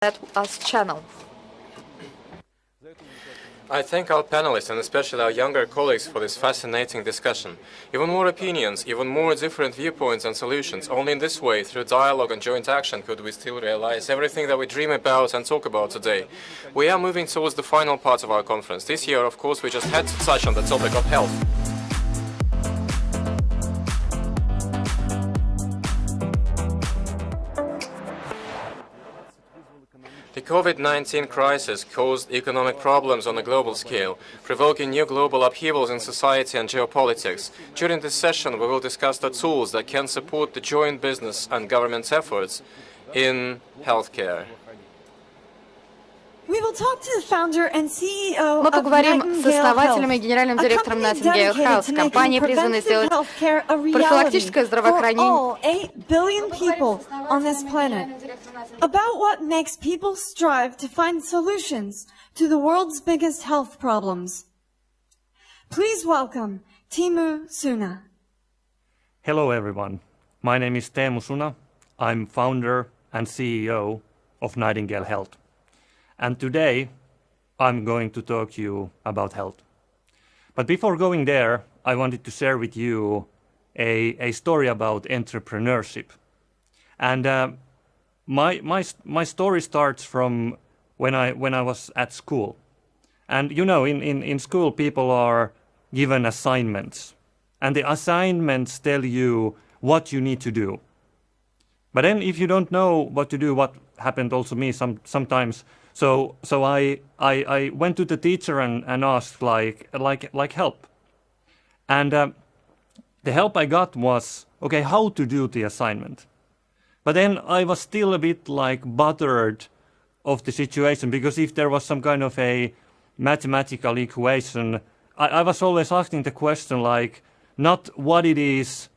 that us channel. I thank our panelists and especially our younger colleagues for this fascinating discussion. Even more opinions, even more different viewpoints and solutions. Only in this way, through dialogue and joint action, could we still realize everything that we dream about and talk about today. We are moving towards the final part of our conference. This year, of course, we just had to touch on the topic of health. The COVID-19 crisis caused economic problems on a global scale, provoking new global upheavals in society and geopolitics. During this session, we will discuss the tools that can support the joint business and government's efforts in healthcare. We will talk to the founder and CEO Мы поговорим с of основателем и Nightingale генеральным Health, директором a company Nightingale dedicated Health, to компании, making призванной preventative сделать healthcare a reality профилактическое for здравоохранение. all 8 billion people on this planet. About what makes people strive to find solutions to the world's biggest health problems. Please welcome Teemu Suna. Hello everyone. My name is Teemu Suna. I'm founder and CEO of Nightingale Health. And today I'm going to talk to you about health. But before going there, I wanted to share with you a story about entrepreneurship. And my story starts from when I was at school. And you know, in school people are given assignments. And the assignments tell you what you need to do. But then if you don't know what to do, what happened also me sometimes, so I went to the teacher and asked like help. And the help I got was, okay, how to do the assignment. But then I was still a bit like bothered of the situation, because if there was some kind of a mathematical equation, I was always asking the question like, not what it is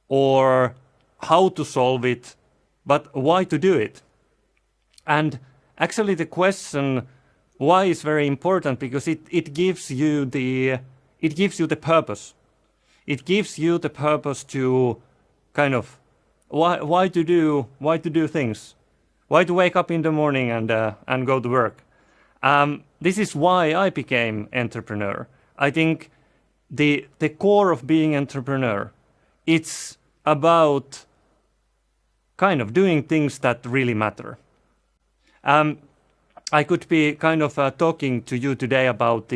or how to solve it, but why to do it. And actually the question why is very important, because it gives you the purpose. It gives you the purpose to kind of why to do things, why to wake up in the morning and go to work. This is why I became entrepreneur. I think the core of being entrepreneur, it's about kind of doing things that really matter. I could be kind of talking to you today about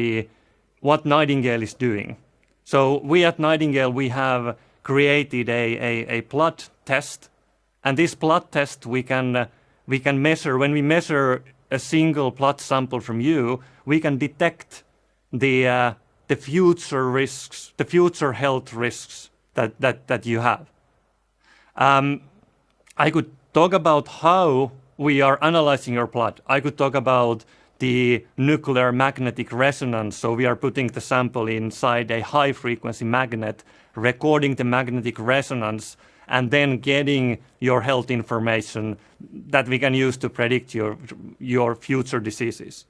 what Nightingale is doing. So we at Nightingale, we have created a blood test, and this blood test we can measure. When we measure a single blood sample from you, we can detect the future risks, the future health risks that you have. I could talk about how we are analyzing your blood. I could talk about the nuclear magnetic resonance. So we are putting the sample inside a high frequency magnet, recording the magnetic resonance, and then getting your health information that we can use to predict your future diseases.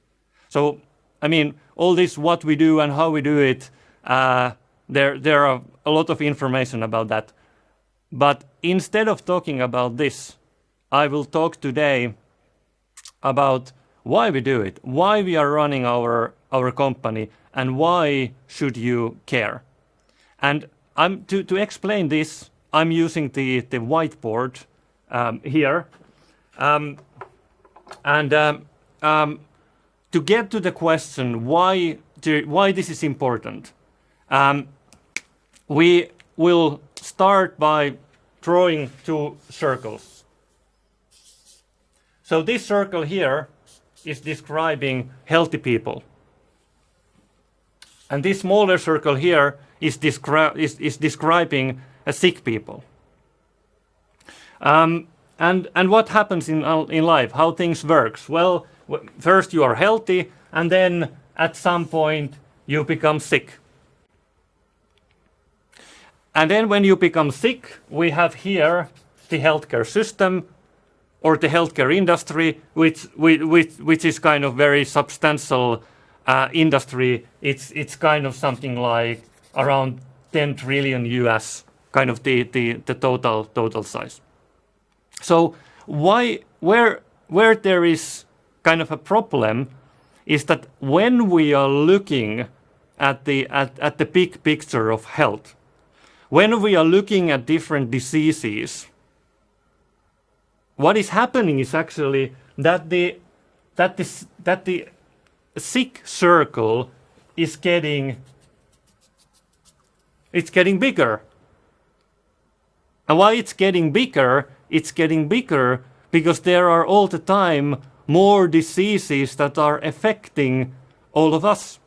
So, I mean, all this, what we do and how we do it, there are a lot of information about that. But instead of talking about this, I will talk today about why we do it, why we are running our company, and why should you care. And to explain this, I'm using the whiteboard here. To get to the question why this is important, we will start by drawing two circles. So this circle here is describing healthy people. And this smaller circle here is describing sick people. And what happens in life, how things works? Well, first you are healthy, and then at some point you become sick. And then when you become sick, we have here the healthcare system or the healthcare industry, which is kind of very substantial industry. It's kind of something like around 10 trillion US, kind of the total size. So where where there is kind of a problem is that when we are looking at the big picture of health, when we are looking at different diseases, what is happening is actually that the sick circle is getting bigger. And why it's getting bigger because there are all the time more diseases that are affecting all of us.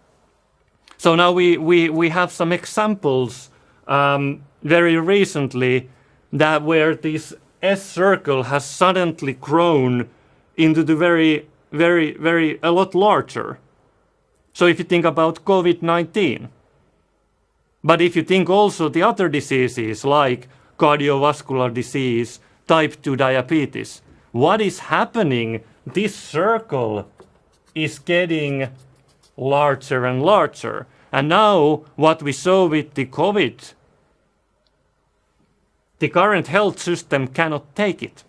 So now we have some examples very recently that where this S circle has suddenly grown into the very a lot larger. So if you think about COVID-19, but if you think also the other diseases like cardiovascular disease, type 2 diabetes, what is happening? This circle is getting larger and larger. And now what we saw with the COVID, the current health system cannot take it.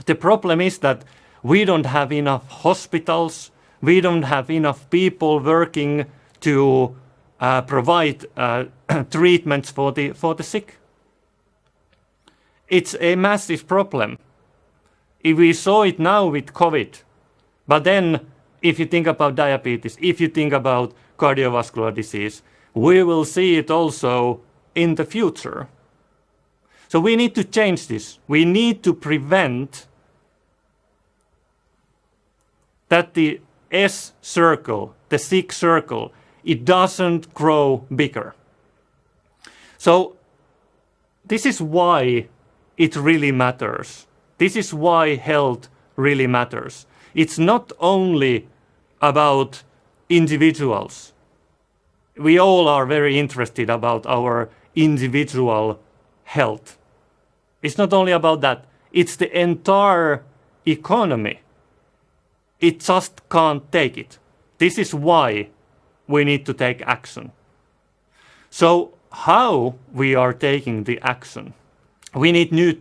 The problem is that we don't have enough hospitals, we don't have enough people working to provide treatments for the sick. It's a massive problem. If we saw it now with COVID, but then if you think about diabetes, if you think about cardiovascular disease, we will see it also in the future. So we need to change this. We need to prevent that the S circle, the sick circle, it doesn't grow bigger. So this is why it really matters. This is why health really matters. It's not only about individuals. We all are very interested about our individual health. It's not only about that. It's the entire economy. It just can't take it. This is why we need to take action. So how we are taking the action? We need new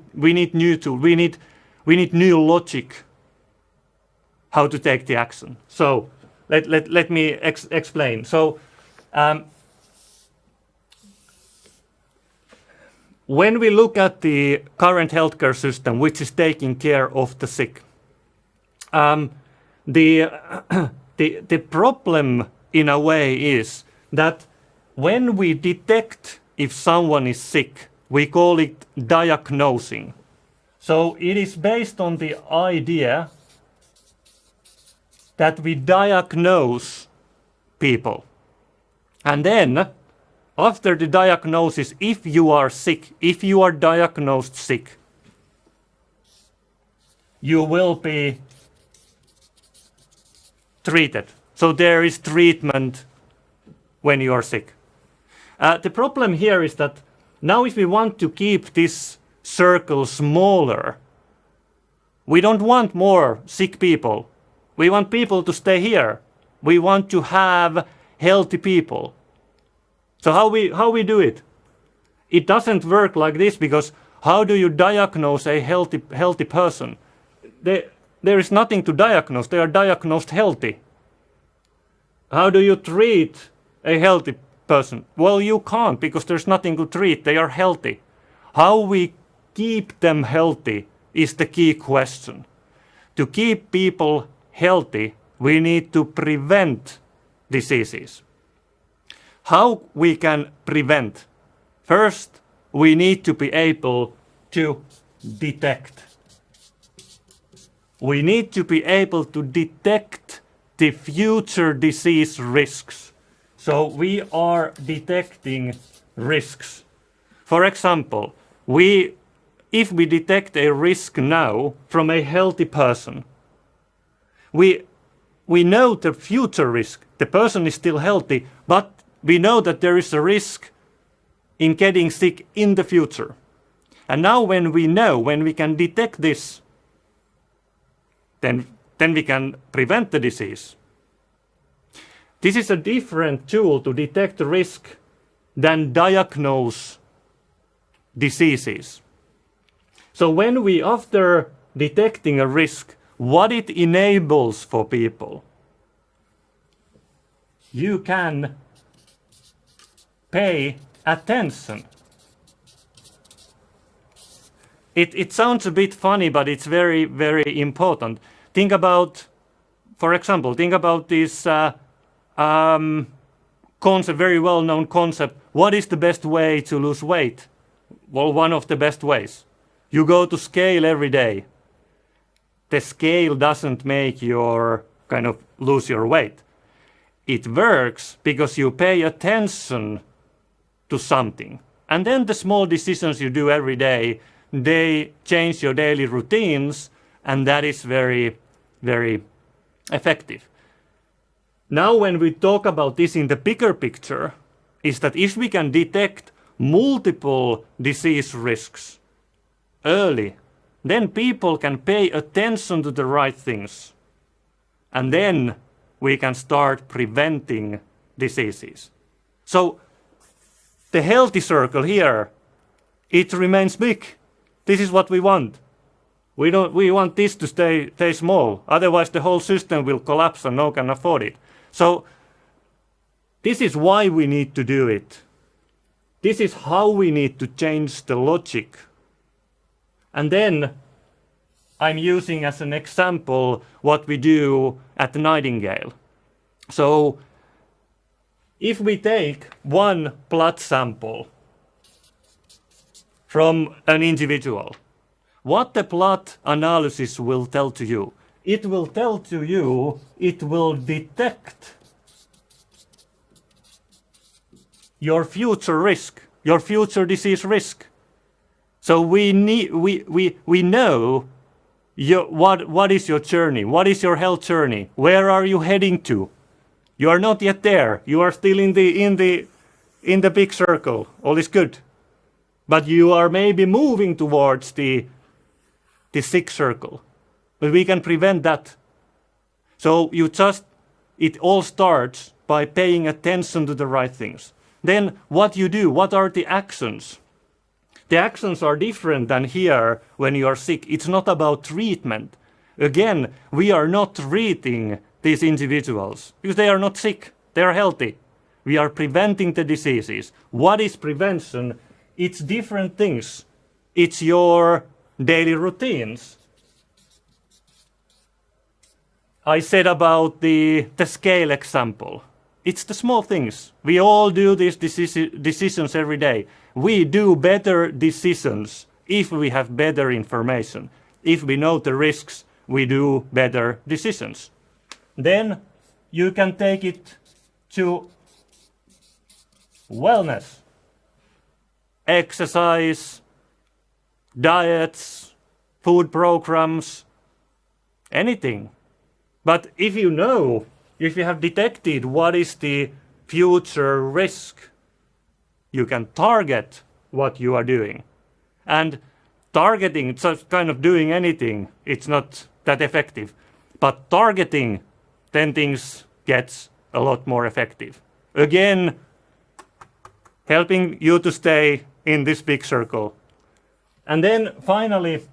logic how to take the action. So let me explain. So when we look at the current healthcare system, which is taking care of the sick, the problem in a way is that when we detect if someone is sick, we call it diagnosing. So it is based on the idea that we diagnose people. And then, after the diagnosis, if you are sick, if you are diagnosed sick, you will be treated. So there is treatment when you are sick. The problem here is that now if we want to keep this circle smaller, we don't want more sick people. We want people to stay here. We want to have healthy people. So how we do it? It doesn't work like this, because how do you diagnose a healthy person? There is nothing to diagnose. They are diagnosed healthy. How do you treat a healthy person? Well, you can't, because there's nothing to treat. They are healthy. How we keep them healthy is the key question. To keep people healthy, we need to prevent diseases. How we can prevent? First, we need to be able to detect. We need to be able to detect the future disease risks. So we are detecting risks. For example, if we detect a risk now from a healthy person, we know the future risk. The person is still healthy, but we know that there is a risk in getting sick in the future. And now when we can detect this, then we can prevent the disease. This is a different tool to detect risk than diagnose diseases. So when we, after detecting a risk, what it enables for people. You can pay attention. It sounds a bit funny, but it's very, very important. Think about, for example, this concept, very well-known concept. What is the best way to lose weight? Well, one of the best ways. You go to scale every day. The scale doesn't make your kind of lose your weight. It works because you pay attention to something. And then the small decisions you do every day, they change your daily routines, and that is very, very effective. Now, when we talk about this in the bigger picture, is that if we can detect multiple disease risks early, then people can pay attention to the right things. And then we can start preventing diseases. So the healthy circle here, it remains big. This is what we want. We want this to stay small. Otherwise, the whole system will collapse and no one can afford it. So this is why we need to do it. This is how we need to change the logic. And then I'm using as an example what we do at the Nightingale. So if we take one blood sample from an individual, what the blood analysis will tell to you? It will tell to you, it will detect your future risk, your future disease risk. So we know what is your journey, what is your health journey, where are you heading to? You are not yet there. You are still in the big circle. All is good. But you are maybe moving towards the sick circle. But we can prevent that. So it all starts by paying attention to the right things. Then what you do, what are the actions? The actions are different than here when you are sick. It's not about treatment. Again, we are not treating these individuals because they are not sick. They are healthy. We are preventing the diseases. What is prevention? It's different things. It's your daily routines. I said about the scale example. It's the small things. We all do these decisions every day. We do better decisions if we have better information. If we know the risks, we do better decisions. Then you can take it to wellness, exercise, diets, food programs, anything. But if you know, if you have detected what is the future risk, you can target what you are doing. And targeting, just kind of doing anything, it's not that effective. But targeting, then things gets a lot more effective. Again, helping you to stay in this big circle. And then finally,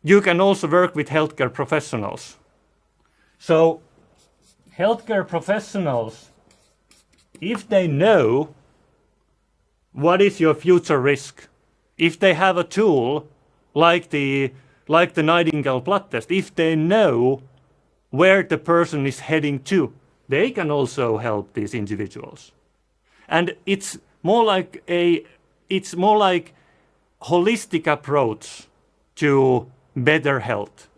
you can also work with healthcare professionals. So healthcare professionals, if they know what is your future risk, if they have a tool like the Nightingale blood test, if they know where the person is heading to, they can also help these individuals. And it's more like holistic approach to better health.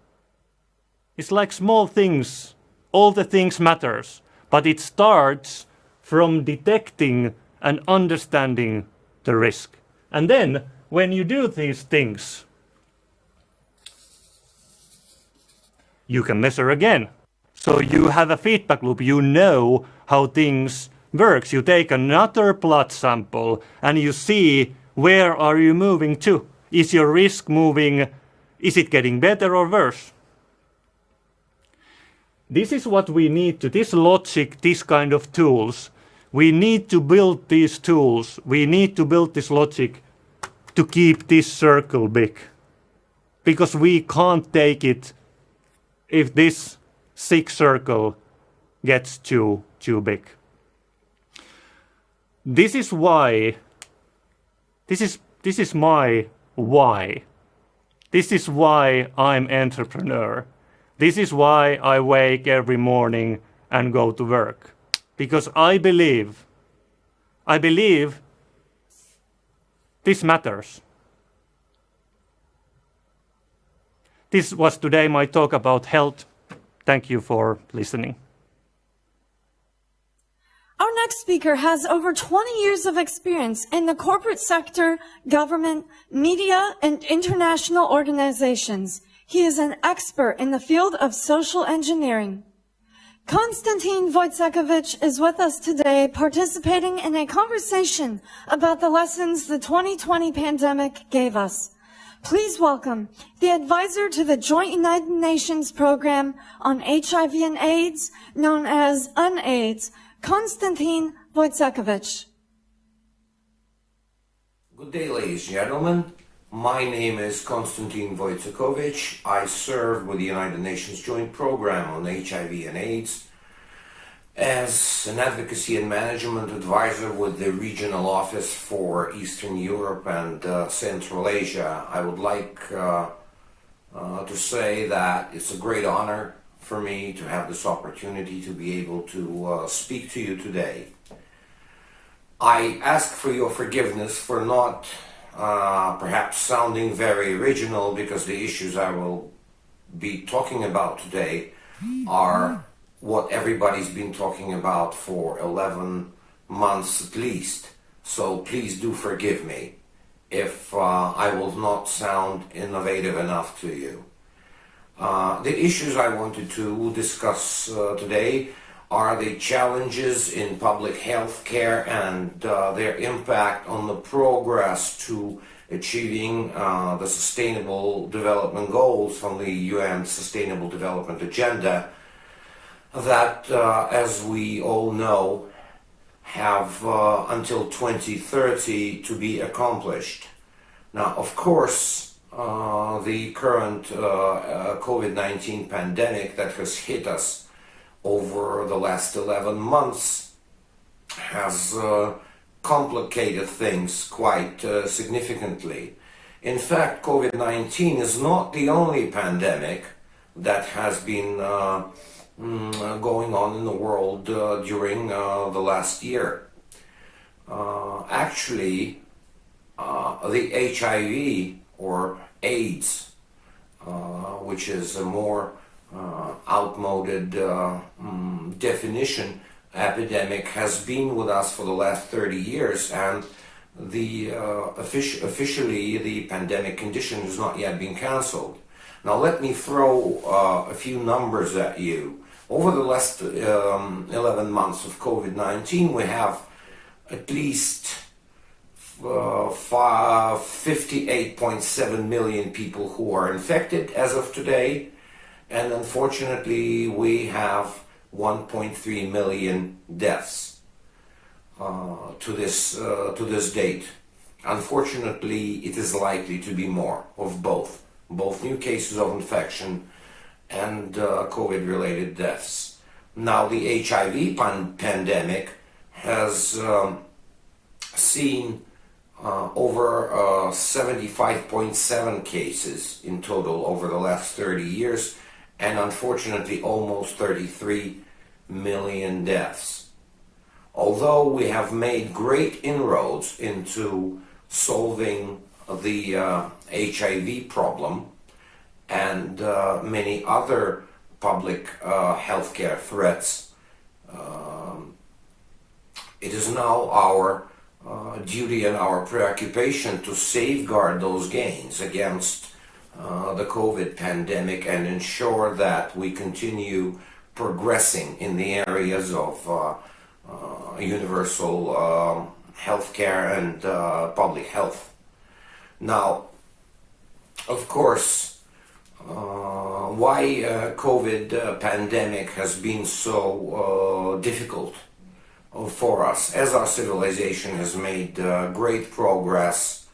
It's like small things, all the things matters, but it starts from detecting and understanding the risk. And then when you do these things, you can measure again. So you have a feedback loop, you know how things works. You take another blood sample and you see where are you moving to. Is your risk moving, is it getting better or worse? This is what we need to, this logic, this kind of tools. We need to build these tools. We need to build this logic to keep this circle big. Because we can't take it if this sick circle gets too big. This is why, this is my why. This is why I'm entrepreneur. This is why I wake every morning and go to work. Because I believe this matters. This was today my talk about health. Thank you for listening. Our next speaker has over 20 years of experience in the corporate sector, government, media, and international organizations. He is an expert in the field of social engineering. Konstantin Voitsekhovich is with us today, participating in a conversation about the lessons the 2020 pandemic gave us. Please welcome the advisor to the Joint United Nations Program on HIV and AIDS, known as UNAIDS, Konstantin Voitsekhovich. Good day, ladies and gentlemen. My name is Konstantin Voitsekhovich. I serve with the United Nations Joint Program on HIV and AIDS as an advocacy and management advisor with the Regional Office for Eastern Europe and Central Asia. I would like to say that it's a great honor for me to have this opportunity to be able to speak to you today. I ask for your forgiveness for not perhaps sounding very original, because the issues I will be talking about today are what everybody's been talking about for 11 months at least. So please do forgive me if I will not sound innovative enough to you. The issues I wanted to discuss today are the challenges in public health care and their impact on the progress to achieving the Sustainable Development Goals from the UN Sustainable Development Agenda that, as we all know, have until 2030 to be accomplished. Now, of course, the current COVID-19 pandemic that has hit us over the last 11 months has complicated things quite significantly. In fact, COVID-19 is not the only pandemic that has been going on in the world during the last year. Actually, the HIV or AIDS, which is a more outmoded definition, epidemic, has been with us for the last 30 years, and the officially the pandemic condition has not yet been cancelled. Now let me throw a few numbers at you. Over the last 11 months of COVID-19, we have at least 58.7 million people who are infected as of today, and unfortunately we have 1.3 million deaths to this date. Unfortunately, it is likely to be more of both new cases of infection and COVID-related deaths. Now, the HIV pandemic has seen over 75.7 cases in total over the last 30 years, and unfortunately almost 33 million deaths. Although we have made great inroads into solving the HIV problem and many other public healthcare threats, it is now our duty and our preoccupation to safeguard those gains against the COVID pandemic and ensure that we continue progressing in the areas of universal healthcare and public health. Now, of course, why COVID pandemic has been so difficult for us, as our civilization has made great progress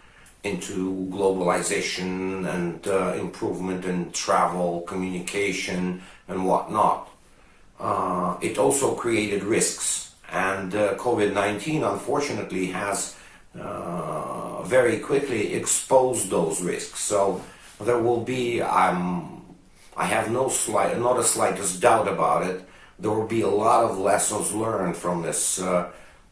into globalization and improvement in travel, communication, and whatnot. It also created risks, and COVID-19 unfortunately has very quickly exposed those risks. So there will be, I have not the slightest doubt about it, there will be a lot of lessons learned from this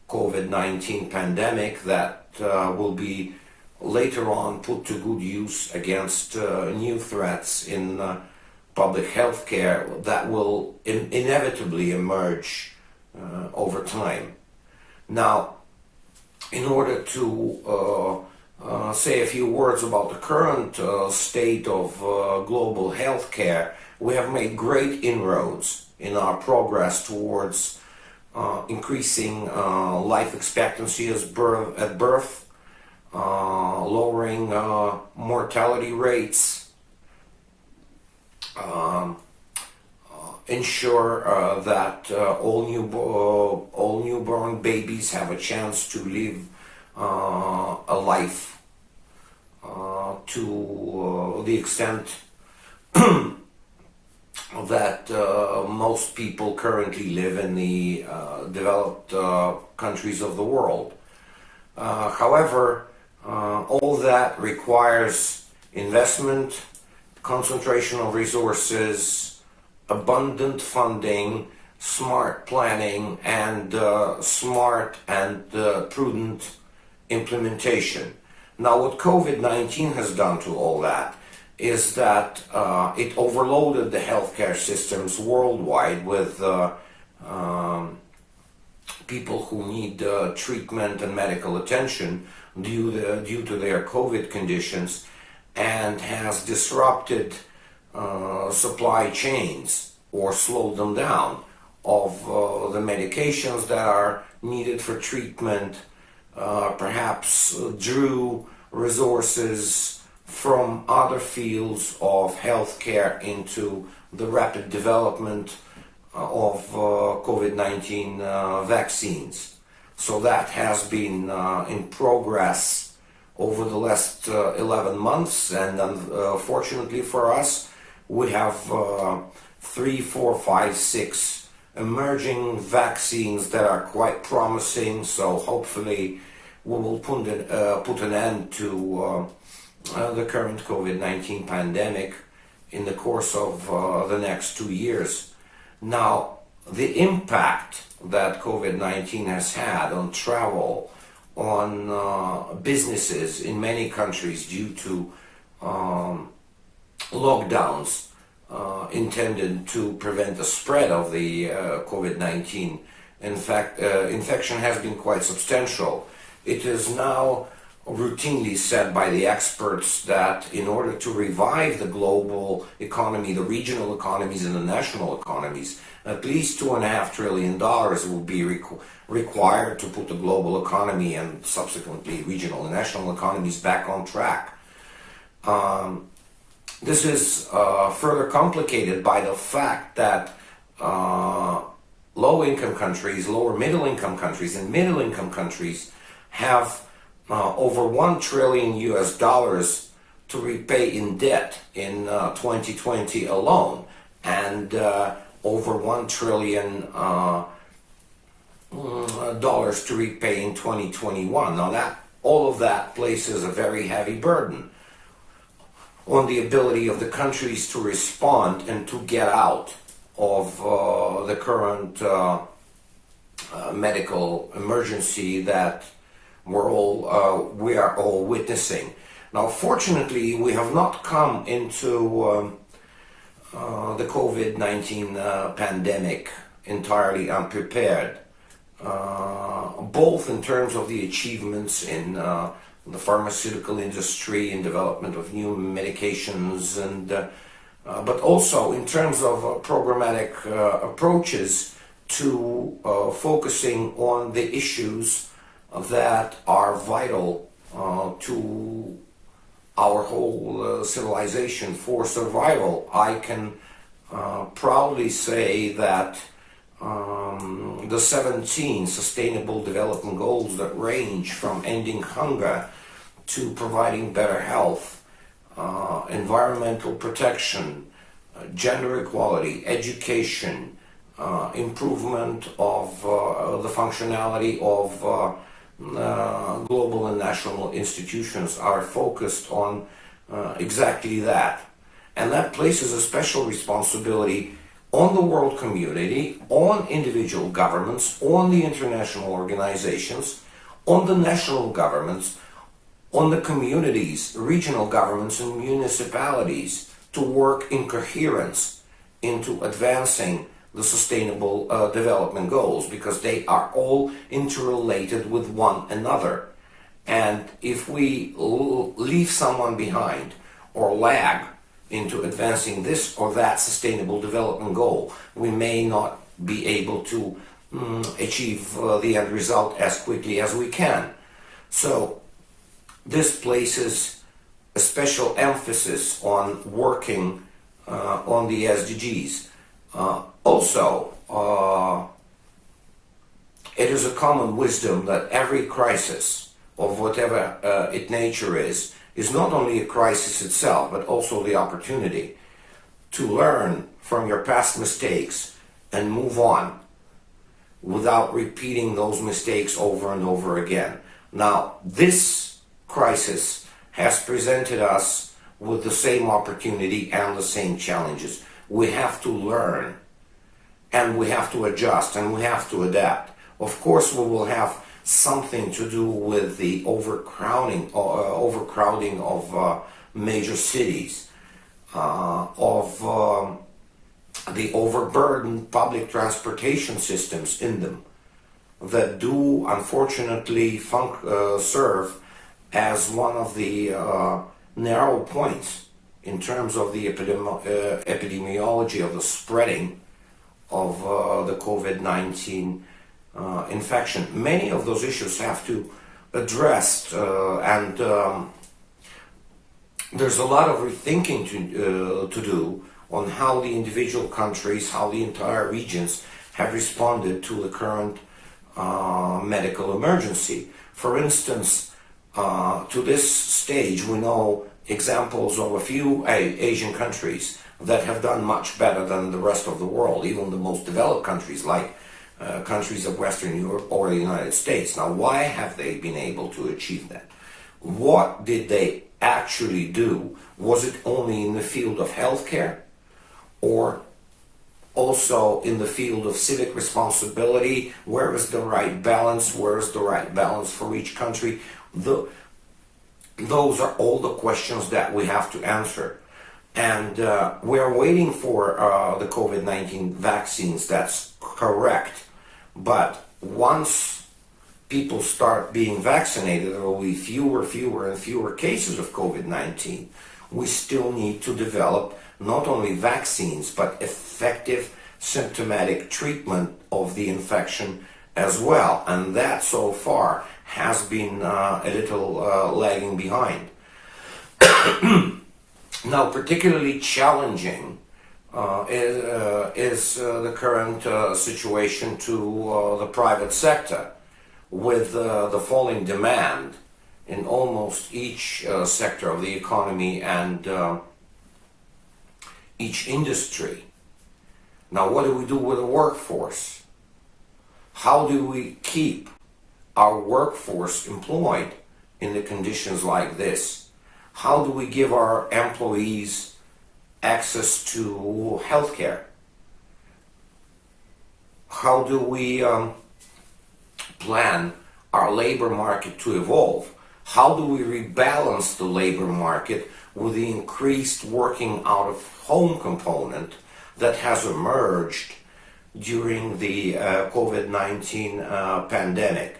COVID-19 pandemic that will be later on put to good use against new threats in public health care that will inevitably emerge over time. Now, in order to say a few words about the current state of global health care, we have made great inroads in our progress towards increasing life expectancy at birth, lowering mortality rates, ensure that all newborn babies have a chance to live a life to the extent that most people currently live in the developed countries of the world. However, all that requires investment, concentration of resources, abundant funding, smart planning, and smart and prudent implementation. Now, what COVID-19 has done to all that is that it overloaded the healthcare systems worldwide with people who need treatment and medical attention due to their COVID conditions, and has disrupted supply chains or slowed them down of the medications that are needed for treatment, perhaps drew resources from other fields of healthcare into the rapid development of COVID-19 vaccines. So that has been in progress over the last 11 months, and fortunately for us, we have 3, 4, 5, 6 emerging vaccines that are quite promising. So hopefully we will put an end to the current COVID-19 pandemic in the course of the next 2 years. Now, the impact that COVID-19 has had on travel, on businesses in many countries due to lockdowns intended to prevent the spread of the COVID-19 infection has been quite substantial. It is now routinely said by the experts that in order to revive the global economy, the regional economies and the national economies, at least $2.5 trillion will be required to put the global economy and subsequently regional and national economies back on track. This is further complicated by the fact that low-income countries, lower middle-income countries, and middle-income countries have over $1 trillion to repay in debt in 2020 alone, and over $1 trillion to repay in 2021. Now, all of that places a very heavy burden on the ability of the countries to respond and to get out of the current medical emergency that we are all witnessing. Now, fortunately, we have not come into the COVID-19 pandemic entirely unprepared, both in terms of the achievements in the pharmaceutical industry in development of new medications, and but also in terms of programmatic approaches to focusing on the issues that are vital to our whole civilization for survival. I can proudly say that the 17 Sustainable Development Goals that range from ending hunger to providing better health, environmental protection, gender equality, education, improvement of the functionality of global and national institutions are focused on exactly that. And that places a special responsibility on the world community, on individual governments, on the international organizations, on the national governments, on the communities, regional governments and municipalities to work in coherence into advancing the sustainable development goals, because they are all interrelated with one another. And if we leave someone behind or lag into advancing this or that sustainable development goal, we may not be able to achieve the end result as quickly as we can. So this places a special emphasis on working on the SDGs. Also, it is a common wisdom that every crisis of whatever its nature is not only a crisis itself, but also the opportunity to learn from your past mistakes and move on without repeating those mistakes over and over again. Now, this crisis has presented us with the same opportunity and the same challenges. We have to learn, and we have to adjust, and we have to adapt. Of course, we will have something to do with the overcrowding of major cities, of the overburdened public transportation systems in them that do unfortunately serve as one of the narrow points in terms of the epidemiology of the spreading of the COVID-19 infection. Many of those issues have to addressed, and there's a lot of rethinking to do on how the individual countries, how the entire regions have responded to the current medical emergency. For instance, to this stage, we know examples of a few Asian countries that have done much better than the rest of the world, even the most developed countries like countries of Western Europe or the United States. Now, why have they been able to achieve that? What did they actually do? Was it only in the field of healthcare, or also in the field of civic responsibility? Where is the right balance? Where is the right balance for each country? Those are all the questions that we have to answer. And we're waiting for the COVID-19 vaccines, that's correct. But once people start being vaccinated, there will be fewer and fewer cases of COVID-19. We still need to develop not only vaccines, but effective symptomatic treatment of the infection as well. And that so far has been a little lagging behind. Now, particularly challenging is the current situation to the private sector, with the falling demand in almost each sector of the economy and each industry. Now, what do we do with the workforce? How do we keep our workforce employed in the conditions like this? How do we give our employees access to healthcare? How do we plan our labor market to evolve? How do we rebalance the labor market with the increased working out of home component that has emerged during the COVID-19 pandemic?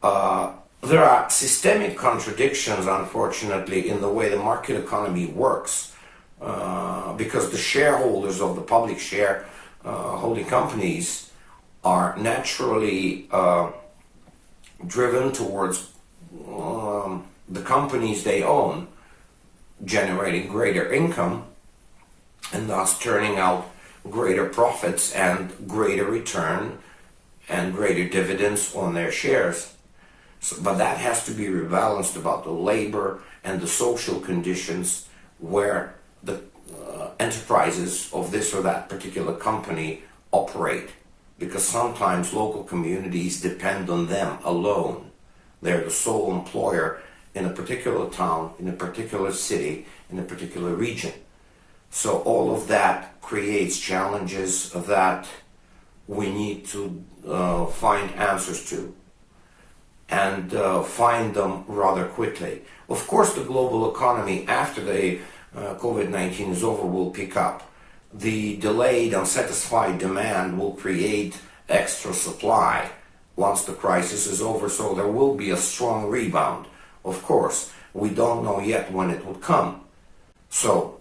There are systemic contradictions, unfortunately, in the way the market economy works, because the shareholders of the public share holding companies are naturally driven towards the companies they own generating greater income and thus turning out greater profits and greater return and greater dividends on their shares. But that has to be rebalanced about the labor and the social conditions where the enterprises of this or that particular company operate, because sometimes local communities depend on them alone. They're the sole employer in a particular town, in a particular city, in a particular region. So all of that creates challenges that we need to find answers to, and find them rather quickly. Of course, the global economy after the COVID-19 is over will pick up. The delayed, unsatisfied demand will create extra supply once the crisis is over, so there will be a strong rebound. Of course, we don't know yet when it will come. So,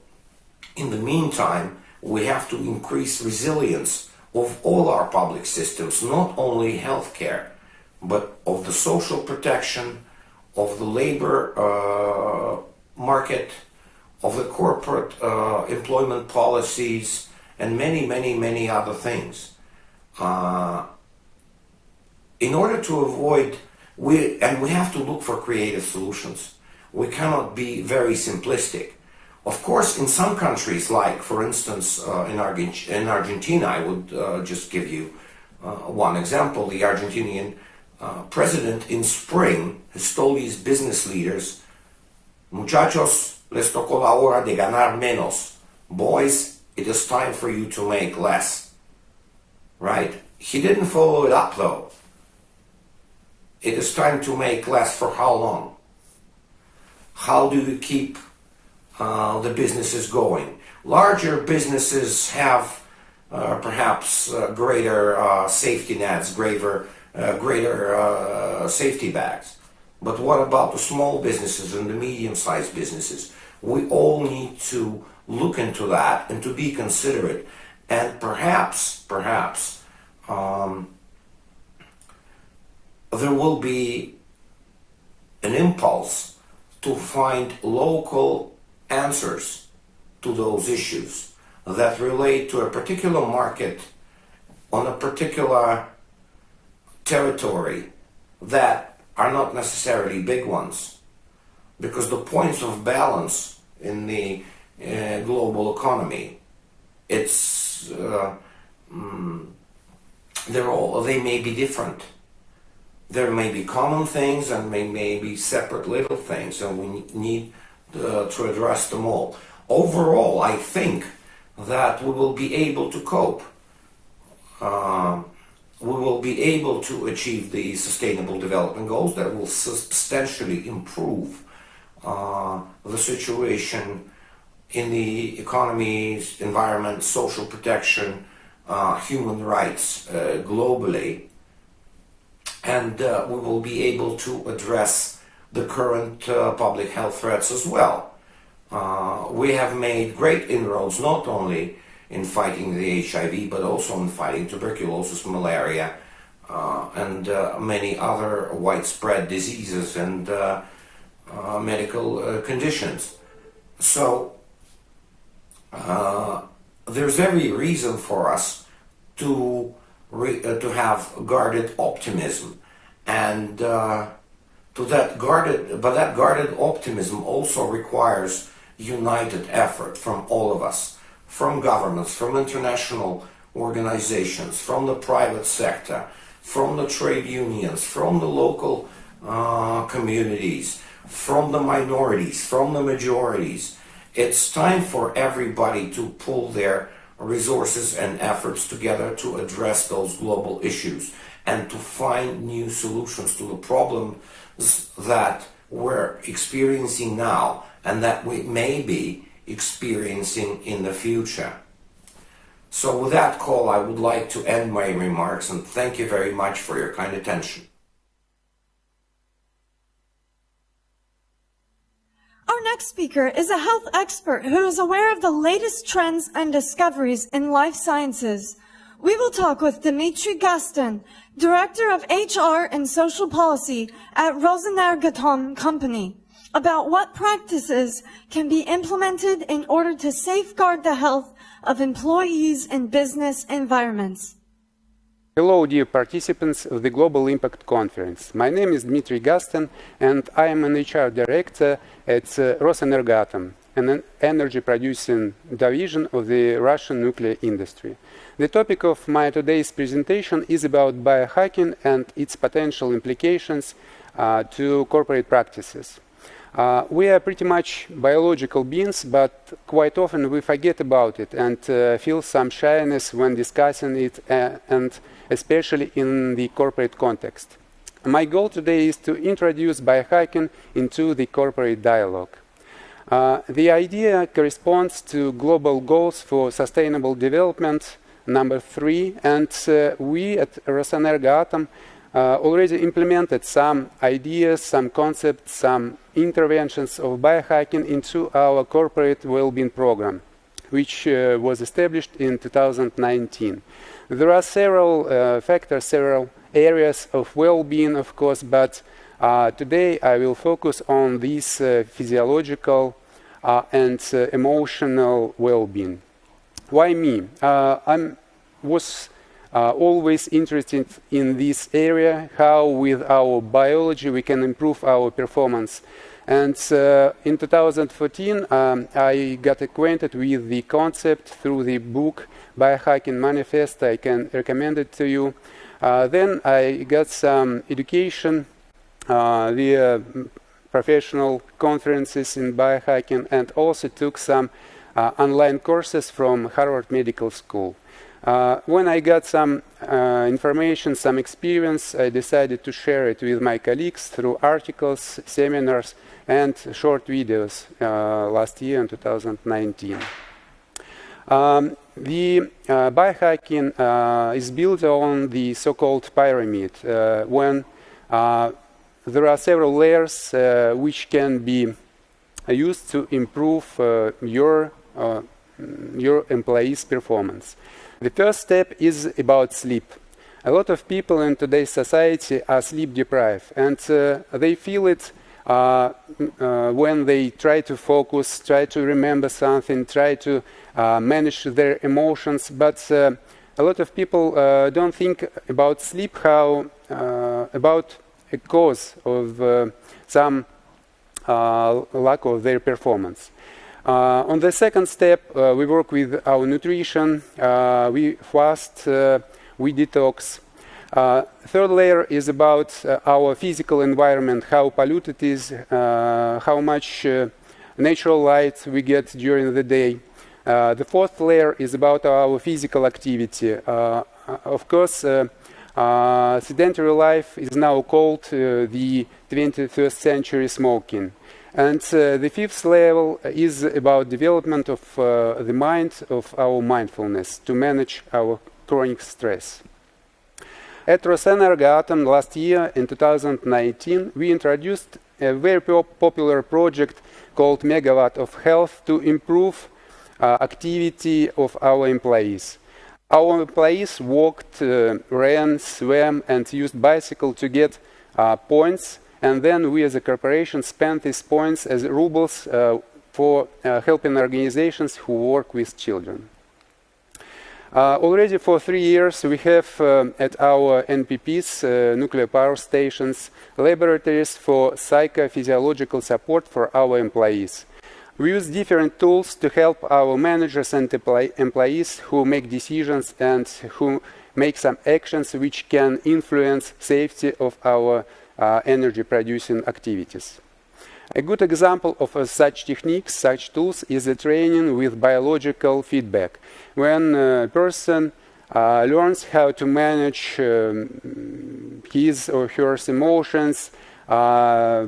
in the meantime, we have to increase resilience of all our public systems, not only healthcare, but of the social protection, of the labor market, of the corporate employment policies, and many, many, many other things. In order to avoid, we have to look for creative solutions. We cannot be very simplistic. Of course, in some countries, like for instance in Argentina, I would just give you one example. The Argentinian president in spring has told his business leaders, "Muchachos, les tocó la hora de ganar menos. Boys, it is time for you to make less." Right? He didn't follow it up though. It is time to make less for how long? How do you keep the businesses going? Larger businesses have perhaps greater safety nets, greater safety bags. But what about the small businesses and the medium-sized businesses? We all need to look into that and to be considerate, and perhaps there will be an impulse to find local answers to those issues that relate to a particular market on a particular territory that are not necessarily big ones, because the points of balance in the global economy, it's they may be different. There may be common things and may be separate little things, and we need to address them all. Overall, I think that we will be able to cope. We will be able to achieve the Sustainable Development Goals that will substantially improve the situation in the economies, environment, social protection, human rights globally. And we will be able to address the current public health threats as well. We have made great inroads not only in fighting the HIV, but also in fighting tuberculosis, malaria, and many other widespread diseases and medical conditions. So there's every reason for us to have guarded optimism, and that guarded optimism also requires united effort from all of us, from governments, from international organizations, from the private sector, from the trade unions, from the local communities, from the minorities, from the majorities. It's time for everybody to pull their resources and efforts together to address those global issues and to find new solutions to the problems that we're experiencing now and that we may be experiencing in the future. So with that call, I would like to end my remarks and thank you very much for your kind attention. Our next speaker is a health expert who is aware of the latest trends and discoveries in life sciences. We will talk with Dmitriy Gasten, Director of HR and Social Policy at Rosenergoatom company, about what practices can be implemented in order to safeguard the health of employees in business environments. Hello, dear participants of the Global Impact Conference. My name is Dmitriy Gasten, and I am an HR director at Rosenergoatom. an energy-producing division of the Russian nuclear industry. The topic of my today's presentation is about biohacking and its potential implications to corporate practices. We are pretty much biological beings, but quite often we forget about it and feel some shyness when discussing it, and especially in the corporate context. My goal today is to introduce biohacking into the corporate dialogue. The idea corresponds to global goals for sustainable development, number 3, and we at Rosenergoatom already implemented some ideas, some concepts, some interventions of biohacking into our corporate well-being program, which was established in 2019. There are several factors, several areas of well-being, of course, but today I will focus on these physiological and emotional well-being. Why me? I was always interested in this area, how with our biology we can improve our performance. And in 2014, I got acquainted with the concept through the book Biohacking Manifest. I can recommend it to you. Then I got some education via professional conferences in biohacking, and also took some online courses from Harvard Medical School. When I got some information, some experience, I decided to share it with my colleagues through articles, seminars, and short videos last year in 2019. The biohacking is built on the so-called pyramid, when there are several layers which can be used to improve your employees' performance. The first step is about sleep. A lot of people in today's society are sleep deprived, and they feel it when they try to focus, try to remember something, try to manage their emotions. But a lot of people don't think about sleep, how about a cause of some lack of their performance. On the second step, we work with our nutrition, we fast, we detox. Third layer is about our physical environment, how polluted it is, how much natural light we get during the day. The fourth layer is about our physical activity. Of course, sedentary life is now called the 21st century smoking. And the fifth level is about development of the mind, of our mindfulness, to manage our chronic stress. At Rosenergoatom last year, in 2019, we introduced a very popular project called Megawatt of Health to improve activity of our employees. Our employees walked, ran, swam, and used bicycle to get points. And then we as a corporation spent these points as rubles for helping organizations who work with children. Already for 3 years we have at our NPPs, nuclear power stations, laboratories for psychophysiological support for our employees. We use different tools to help our managers and employees who make decisions and who make some actions which can influence safety of our energy-producing activities. A good example of such techniques, such tools, is the training with biological feedback, when a person learns how to manage his or her emotions,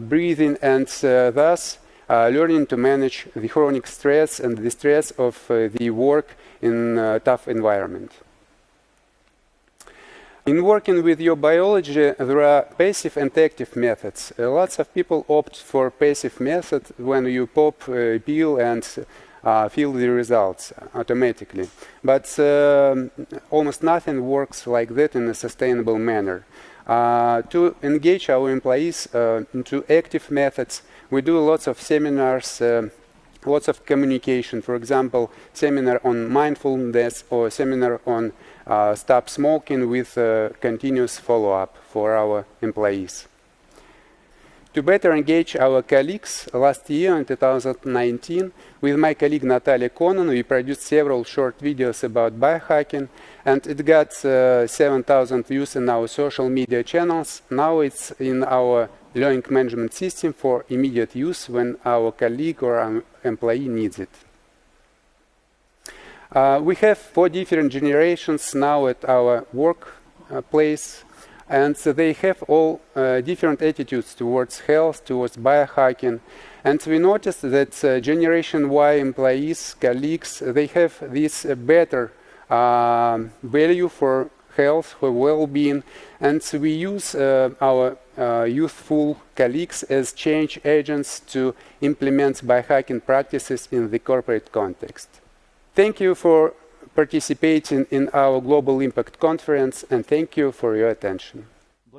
breathing, and thus learning to manage the chronic stress and the stress of the work in a tough environment. In working with your biology, there are passive and active methods. Lots of people opt for passive method when you pop a pill and feel the results automatically. But almost nothing works like that in a sustainable manner. To engage our employees into active methods, we do lots of seminars, lots of communication. For example, seminar on mindfulness or seminar on stop smoking with continuous follow-up for our employees. To better engage our colleagues, last year in 2019, with my colleague Natalia Konan, we produced several short videos about biohacking, and it got 7,000 views in our social media channels. Now it's in our learning management system for immediate use when our colleague or our employee needs it. We have 4 different generations now at our workplace. And so they have all different attitudes towards health, towards biohacking. And we noticed that Generation Y employees, colleagues, they have this better value for health, for well-being. And so we use our youthful colleagues as change agents to implement biohacking practices in the corporate context. Thank you for participating in our Global Impact Conference, and thank you for your attention.